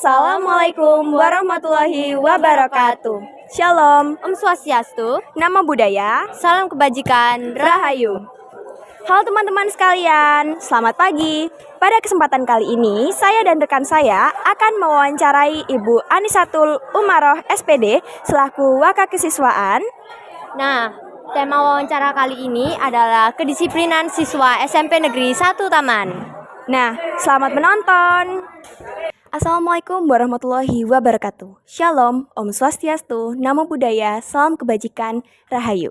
Assalamualaikum warahmatullahi wabarakatuh. Shalom, Om Swastiastu, nama budaya, salam kebajikan, Rahayu. Halo teman-teman sekalian, selamat pagi. Pada kesempatan kali ini, saya dan rekan saya akan mewawancarai Ibu Anisatul Umaroh SPD selaku Wakakesiswaan. Nah, tema wawancara kali ini adalah kedisiplinan siswa SMP Negeri 1 Taman. Nah, selamat menonton. Assalamualaikum warahmatullahi wabarakatuh. Shalom, Om Swastiastu, Namo Buddhaya, Salam Kebajikan, Rahayu.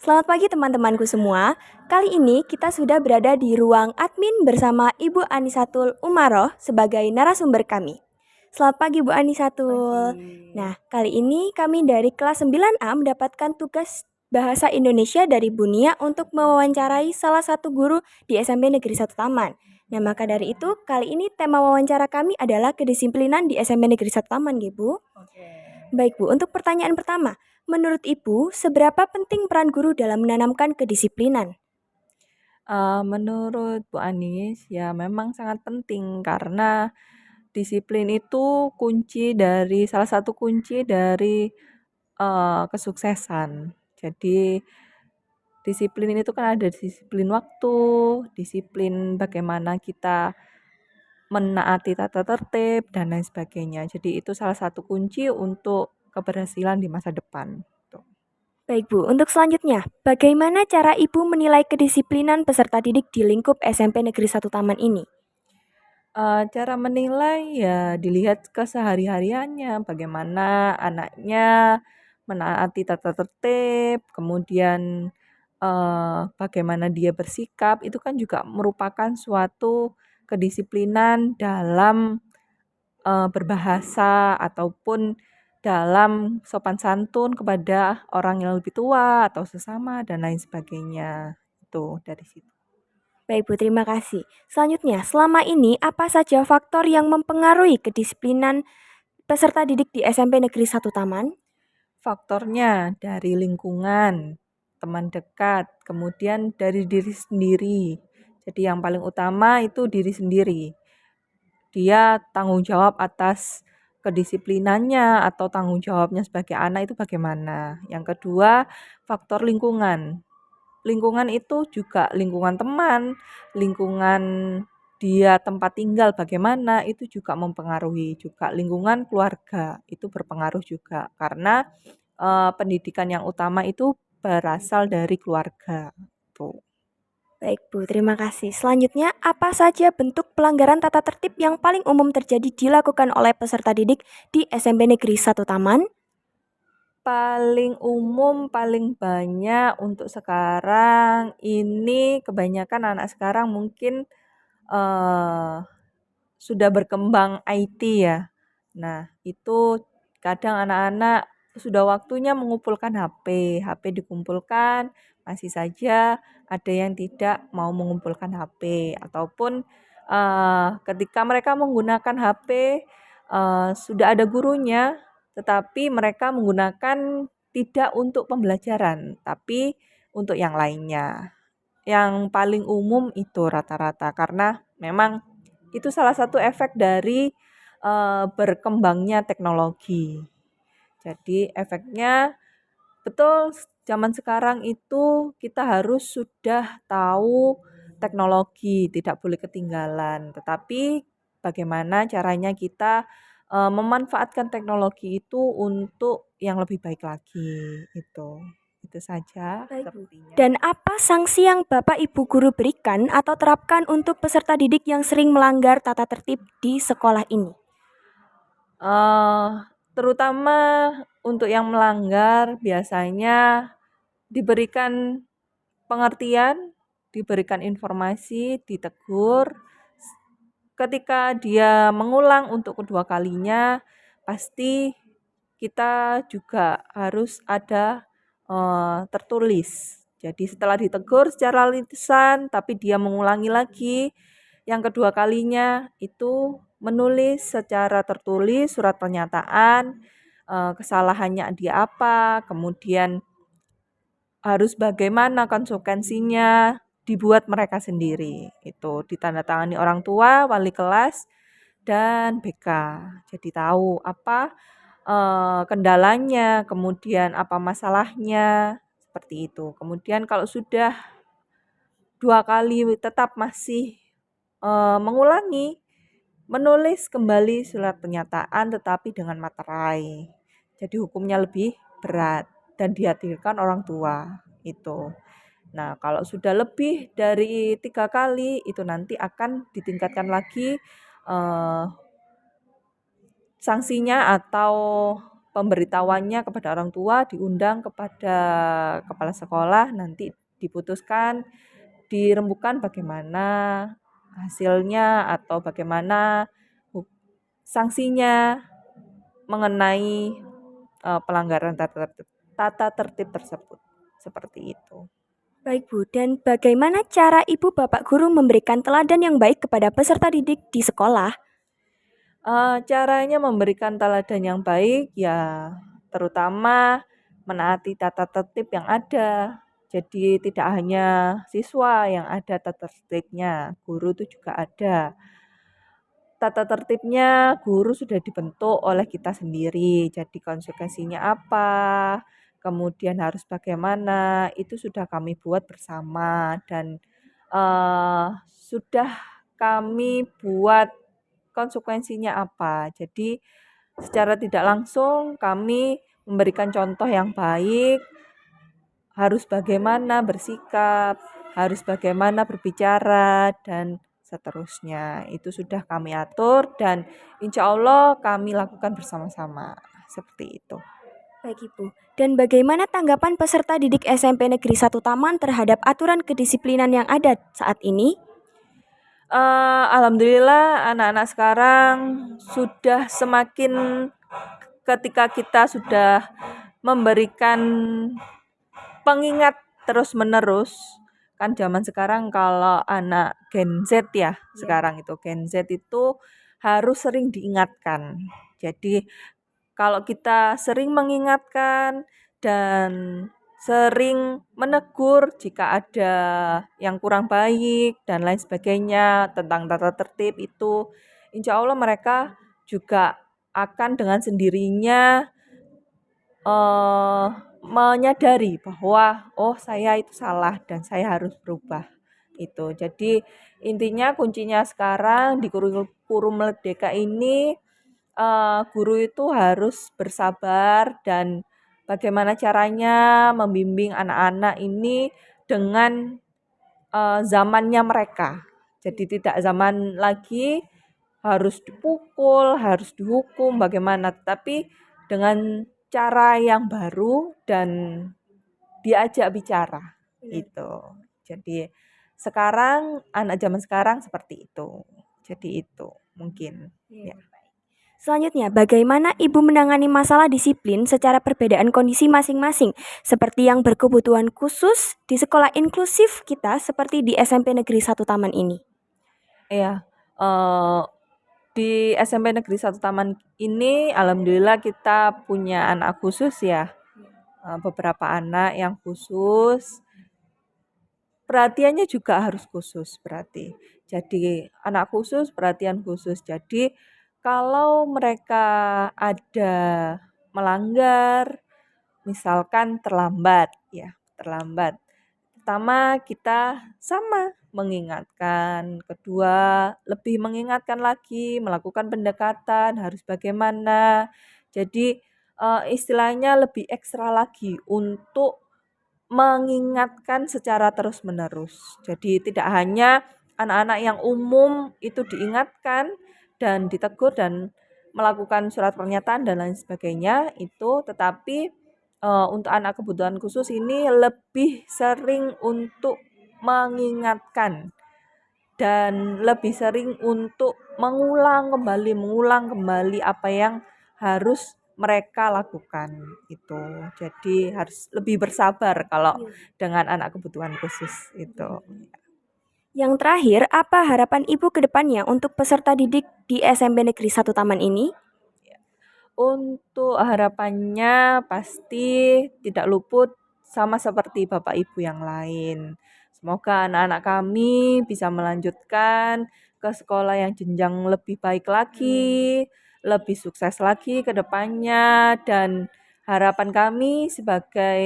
Selamat pagi teman-temanku semua. Kali ini kita sudah berada di ruang admin bersama Ibu Anisatul Umaroh sebagai narasumber kami. Selamat pagi Bu Anisatul. Nah, kali ini kami dari kelas 9A mendapatkan tugas Bahasa Indonesia dari Bu Nia untuk mewawancarai salah satu guru di SMP Negeri 1 Taman. Nah, maka dari itu, kali ini tema wawancara kami adalah kedisiplinan di SMP Negeri 1 Taman, Bu. Baik, Bu. Untuk pertanyaan pertama, menurut Ibu, seberapa penting peran guru dalam menanamkan kedisiplinan? Menurut Bu Anis, ya memang sangat penting karena disiplin itu salah satu kunci dari kesuksesan. Jadi disiplin itu kan ada disiplin waktu, disiplin bagaimana kita menaati tata tertib dan lain sebagainya. Jadi itu salah satu kunci untuk keberhasilan di masa depan. Baik Bu, untuk selanjutnya, bagaimana cara Ibu menilai kedisiplinan peserta didik di lingkup SMP Negeri 1 Taman ini? Cara menilai ya dilihat kesehari-hariannya, bagaimana anaknya menaati tata tertib, kemudian bagaimana dia bersikap, itu kan juga merupakan suatu kedisiplinan dalam berbahasa ataupun dalam sopan santun kepada orang yang lebih tua atau sesama dan lain sebagainya. Itu dari situ. Baik Bu, terima kasih. Selanjutnya, selama ini apa saja faktor yang mempengaruhi kedisiplinan peserta didik di SMP Negeri 1 Taman? Faktornya dari lingkungan, teman dekat, kemudian dari diri sendiri. Jadi yang paling utama itu diri sendiri. Dia tanggung jawab atas kedisiplinannya atau tanggung jawabnya sebagai anak itu bagaimana. Yang kedua, faktor lingkungan. Lingkungan itu juga lingkungan teman, lingkungan dia tempat tinggal bagaimana, itu juga mempengaruhi. Juga lingkungan keluarga, itu berpengaruh juga. Karena pendidikan yang utama itu berasal dari keluarga. Tuh. Baik Bu, terima kasih. Selanjutnya, apa saja bentuk pelanggaran tata tertib yang paling umum terjadi dilakukan oleh peserta didik di SMP Negeri 1 Taman? Paling umum, paling banyak untuk sekarang ini kebanyakan anak sekarang mungkin sudah berkembang IT ya. Nah, itu kadang anak-anak sudah waktunya mengumpulkan HP dikumpulkan, masih saja ada yang tidak mau mengumpulkan HP ataupun ketika mereka menggunakan HP sudah ada gurunya, tetapi mereka menggunakan tidak untuk pembelajaran, tapi untuk yang lainnya. Yang paling umum itu rata-rata karena memang itu salah satu efek dari berkembangnya teknologi. Jadi efeknya betul zaman sekarang itu kita harus sudah tahu teknologi, tidak boleh ketinggalan. Tetapi bagaimana caranya kita memanfaatkan teknologi itu untuk yang lebih baik lagi. Itu saja. Baik, Bu. Dan apa sanksi yang Bapak Ibu guru berikan atau terapkan untuk peserta didik yang sering melanggar tata tertib di sekolah ini? Terutama untuk yang melanggar biasanya diberikan pengertian, diberikan informasi, ditegur. Ketika dia mengulang untuk kedua kalinya, pasti kita juga harus ada tertulis. Jadi setelah ditegur secara lisan, tapi dia mengulangi lagi, yang kedua kalinya itu menulis secara tertulis surat pernyataan, kesalahannya dia apa, kemudian harus bagaimana konsekuensinya, dibuat mereka sendiri. Itu ditandatangani orang tua, wali kelas, dan BK. Jadi tahu apa kendalanya, kemudian apa masalahnya, seperti itu. Kemudian kalau sudah 2 kali tetap masih mengulangi, menulis kembali surat pernyataan tetapi dengan materai. Jadi hukumnya lebih berat dan dihadirkan orang tua, itu. Nah, kalau sudah lebih dari 3 kali, itu nanti akan ditingkatkan lagi eh, sanksinya atau pemberitahuannya kepada orang tua, diundang kepada kepala sekolah, nanti diputuskan, dirembukan bagaimana hasilnya atau bagaimana sanksinya mengenai pelanggaran tata tertib tersebut. Seperti itu. Baik Bu, dan bagaimana cara Ibu Bapak Guru memberikan teladan yang baik kepada peserta didik di sekolah? Caranya memberikan teladan yang baik ya terutama menaati tata tertib yang ada. Jadi tidak hanya siswa yang ada tata tertibnya, guru itu juga ada. Tata tertibnya guru sudah dibentuk oleh kita sendiri. Jadi konsekuensinya apa, kemudian harus bagaimana, itu sudah kami buat bersama dan sudah kami buat konsekuensinya apa. Jadi secara tidak langsung kami memberikan contoh yang baik, harus bagaimana bersikap, harus bagaimana berbicara, dan seterusnya. Itu sudah kami atur dan insya Allah kami lakukan bersama-sama. Seperti itu. Baik Ibu, dan bagaimana tanggapan peserta didik SMP Negeri 1 Taman terhadap aturan kedisiplinan yang ada saat ini? Alhamdulillah anak-anak sekarang sudah semakin ketika kita sudah memberikan pengingat terus-menerus, kan zaman sekarang kalau anak Gen Z ya, sekarang itu Gen Z itu harus sering diingatkan. Jadi kalau kita sering mengingatkan dan sering menegur jika ada yang kurang baik dan lain sebagainya tentang tata tertib itu, insya Allah mereka juga akan dengan sendirinya menyadari bahwa oh saya itu salah dan saya harus berubah itu. Jadi intinya kuncinya sekarang di kurikulum Merdeka ini guru itu harus bersabar dan bagaimana caranya membimbing anak-anak ini dengan zamannya mereka. Jadi tidak zaman lagi harus dipukul, harus dihukum, bagaimana. Tapi dengan cara yang baru dan diajak bicara. Itu. Jadi sekarang, anak zaman sekarang seperti itu. Jadi itu mungkin. Ya. Selanjutnya, bagaimana Ibu menangani masalah disiplin secara perbedaan kondisi masing-masing, seperti yang berkebutuhan khusus di sekolah inklusif kita seperti di SMP Negeri 1 Taman ini? Iya, di SMP Negeri 1 Taman ini alhamdulillah kita punya anak khusus ya. Beberapa anak yang khusus. Perhatiannya juga harus khusus berarti. Jadi anak khusus, perhatian khusus. Jadi kalau mereka ada melanggar, misalkan terlambat ya, terlambat. Pertama kita sama mengingatkan, kedua lebih mengingatkan lagi, melakukan pendekatan harus bagaimana. Jadi istilahnya lebih ekstra lagi untuk mengingatkan secara terus-menerus. Jadi tidak hanya anak-anak yang umum itu diingatkan dan ditegur dan melakukan surat pernyataan dan lain sebagainya itu, tetapi untuk anak kebutuhan khusus ini lebih sering untuk mengingatkan dan lebih sering untuk mengulang kembali apa yang harus mereka lakukan itu. Jadi harus lebih bersabar kalau dengan anak kebutuhan khusus itu. Yang terakhir, apa harapan Ibu ke depannya untuk peserta didik di SMP Negeri 1 Taman ini? Untuk harapannya pasti tidak luput sama seperti Bapak Ibu yang lain. Semoga anak-anak kami bisa melanjutkan ke sekolah yang jenjang lebih baik lagi, lebih sukses lagi ke depannya. Dan harapan kami sebagai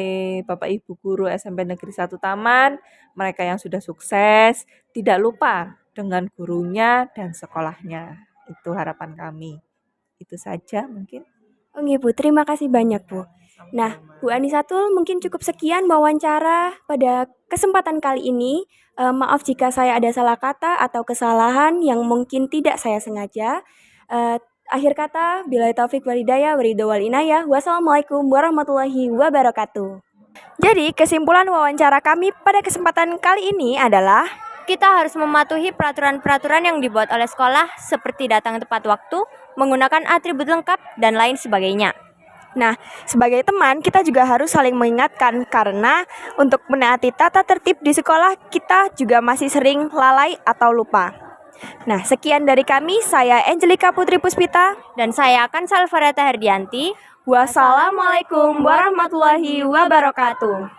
Bapak Ibu guru SMP Negeri 1 Taman, mereka yang sudah sukses, tidak lupa dengan gurunya dan sekolahnya. Itu harapan kami. Itu saja mungkin. Oke Bu, terima kasih banyak Bu. Nah, Bu Anisatul, mungkin cukup sekian wawancara pada kesempatan kali ini. Maaf jika saya ada salah kata atau kesalahan yang mungkin tidak saya sengaja. Akhir kata, billahi taufik wal hidayah, waridho wal inayah. Wassalamualaikum warahmatullahi wabarakatuh. Jadi, kesimpulan wawancara kami pada kesempatan kali ini adalah Kita harus mematuhi peraturan-peraturan yang dibuat oleh sekolah seperti datang tepat waktu, menggunakan atribut lengkap, dan lain sebagainya. Nah, sebagai teman kita juga harus saling mengingatkan karena untuk menaati tata tertib di sekolah kita juga masih sering lalai atau lupa. Nah, sekian dari kami, saya Angelika Putri Puspita. Dan saya akan Salvareta Herdianti. Wassalamualaikum warahmatullahi wabarakatuh.